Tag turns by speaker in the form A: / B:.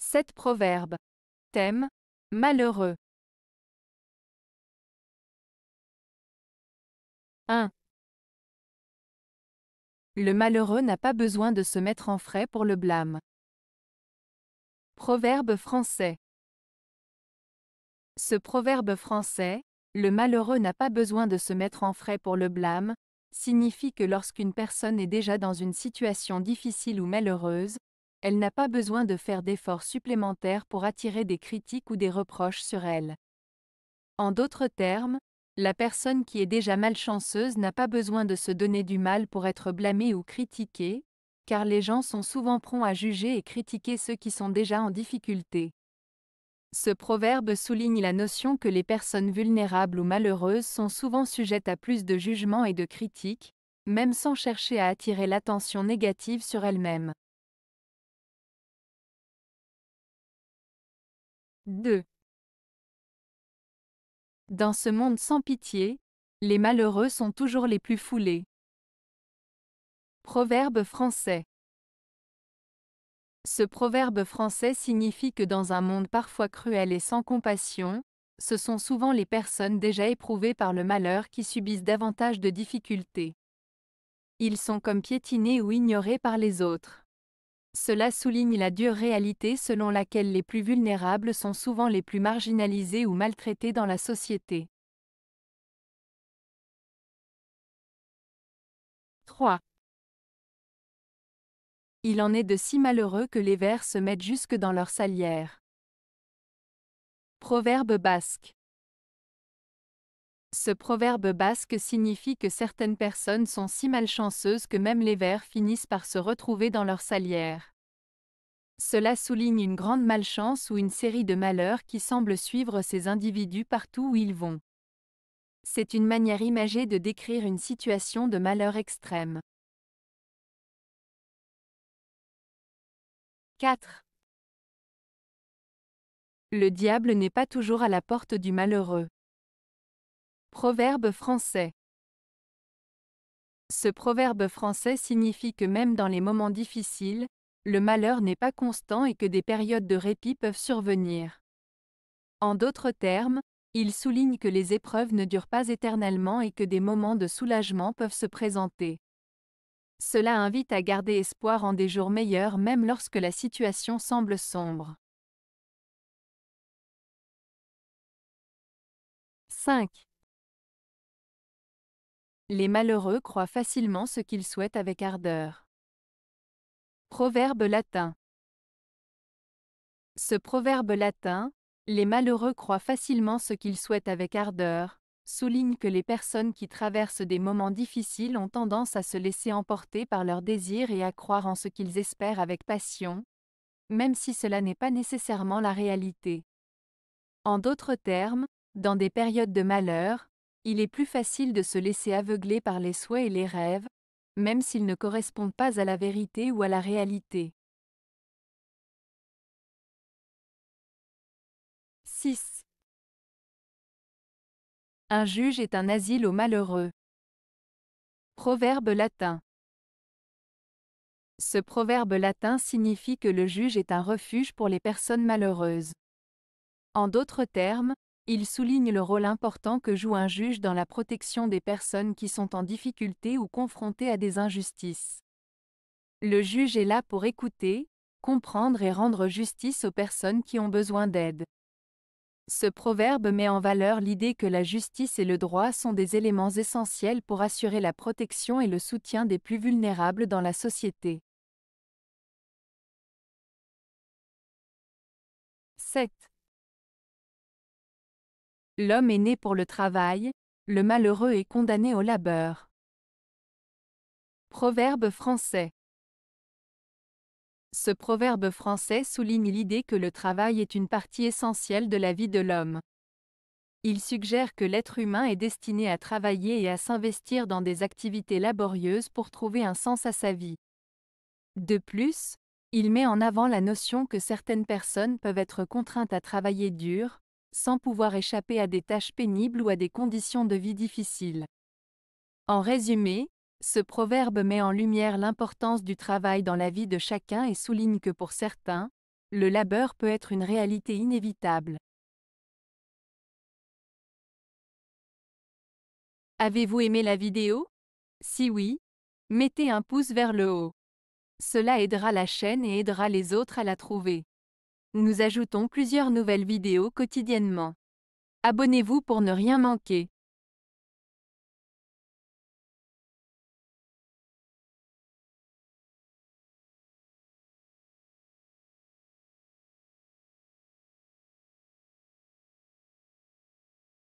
A: 7 proverbes. Thème: malheureux. 1. Le malheureux n'a pas besoin de se mettre en frais pour le blâme. Proverbe français. Ce proverbe français, le malheureux n'a pas besoin de se mettre en frais pour le blâme, signifie que lorsqu'une personne est déjà dans une situation difficile ou malheureuse, elle n'a pas besoin de faire d'efforts supplémentaires pour attirer des critiques ou des reproches sur elle. En d'autres termes, la personne qui est déjà malchanceuse n'a pas besoin de se donner du mal pour être blâmée ou critiquée, car les gens sont souvent prompts à juger et critiquer ceux qui sont déjà en difficulté. Ce proverbe souligne la notion que les personnes vulnérables ou malheureuses sont souvent sujettes à plus de jugements et de critiques, même sans chercher à attirer l'attention négative sur elles-mêmes. 2. Dans ce monde sans pitié, les malheureux sont toujours les plus foulés. Proverbe français. Ce proverbe français signifie que dans un monde parfois cruel et sans compassion, ce sont souvent les personnes déjà éprouvées par le malheur qui subissent davantage de difficultés. Ils sont comme piétinés ou ignorés par les autres. Cela souligne la dure réalité selon laquelle les plus vulnérables sont souvent les plus marginalisés ou maltraités dans la société. 3. Il en est de si malheureux que les vers se mettent jusque dans leur salière. Proverbe basque. Ce proverbe basque signifie que certaines personnes sont si malchanceuses que même les vers finissent par se retrouver dans leur salière. Cela souligne une grande malchance ou une série de malheurs qui semblent suivre ces individus partout où ils vont. C'est une manière imagée de décrire une situation de malheur extrême. 4. Le diable n'est pas toujours à la porte du malheureux. Proverbe français. Ce proverbe français signifie que même dans les moments difficiles, le malheur n'est pas constant et que des périodes de répit peuvent survenir. En d'autres termes, il souligne que les épreuves ne durent pas éternellement et que des moments de soulagement peuvent se présenter. Cela invite à garder espoir en des jours meilleurs même lorsque la situation semble sombre. 5. Les malheureux croient facilement ce qu'ils souhaitent avec ardeur. Proverbe latin. Ce proverbe latin, les malheureux croient facilement ce qu'ils souhaitent avec ardeur, souligne que les personnes qui traversent des moments difficiles ont tendance à se laisser emporter par leurs désirs et à croire en ce qu'ils espèrent avec passion, même si cela n'est pas nécessairement la réalité. En d'autres termes, dans des périodes de malheur, il est plus facile de se laisser aveugler par les souhaits et les rêves, même s'ils ne correspondent pas à la vérité ou à la réalité. 6. Un juge est un asile aux malheureux. Proverbe latin. Ce proverbe latin signifie que le juge est un refuge pour les personnes malheureuses. En d'autres termes, il souligne le rôle important que joue un juge dans la protection des personnes qui sont en difficulté ou confrontées à des injustices. Le juge est là pour écouter, comprendre et rendre justice aux personnes qui ont besoin d'aide. Ce proverbe met en valeur l'idée que la justice et le droit sont des éléments essentiels pour assurer la protection et le soutien des plus vulnérables dans la société. 7. L'homme est né pour le travail, le malheureux est condamné au labeur. Proverbe français. Ce proverbe français souligne l'idée que le travail est une partie essentielle de la vie de l'homme. Il suggère que l'être humain est destiné à travailler et à s'investir dans des activités laborieuses pour trouver un sens à sa vie. De plus, il met en avant la notion que certaines personnes peuvent être contraintes à travailler dur, sans pouvoir échapper à des tâches pénibles ou à des conditions de vie difficiles. En résumé, ce proverbe met en lumière l'importance du travail dans la vie de chacun et souligne que pour certains, le labeur peut être une réalité inévitable. Avez-vous aimé la vidéo? Si oui, mettez un pouce vers le haut. Cela aidera la chaîne et aidera les autres à la trouver. Nous ajoutons plusieurs nouvelles vidéos quotidiennement. Abonnez-vous pour ne rien manquer.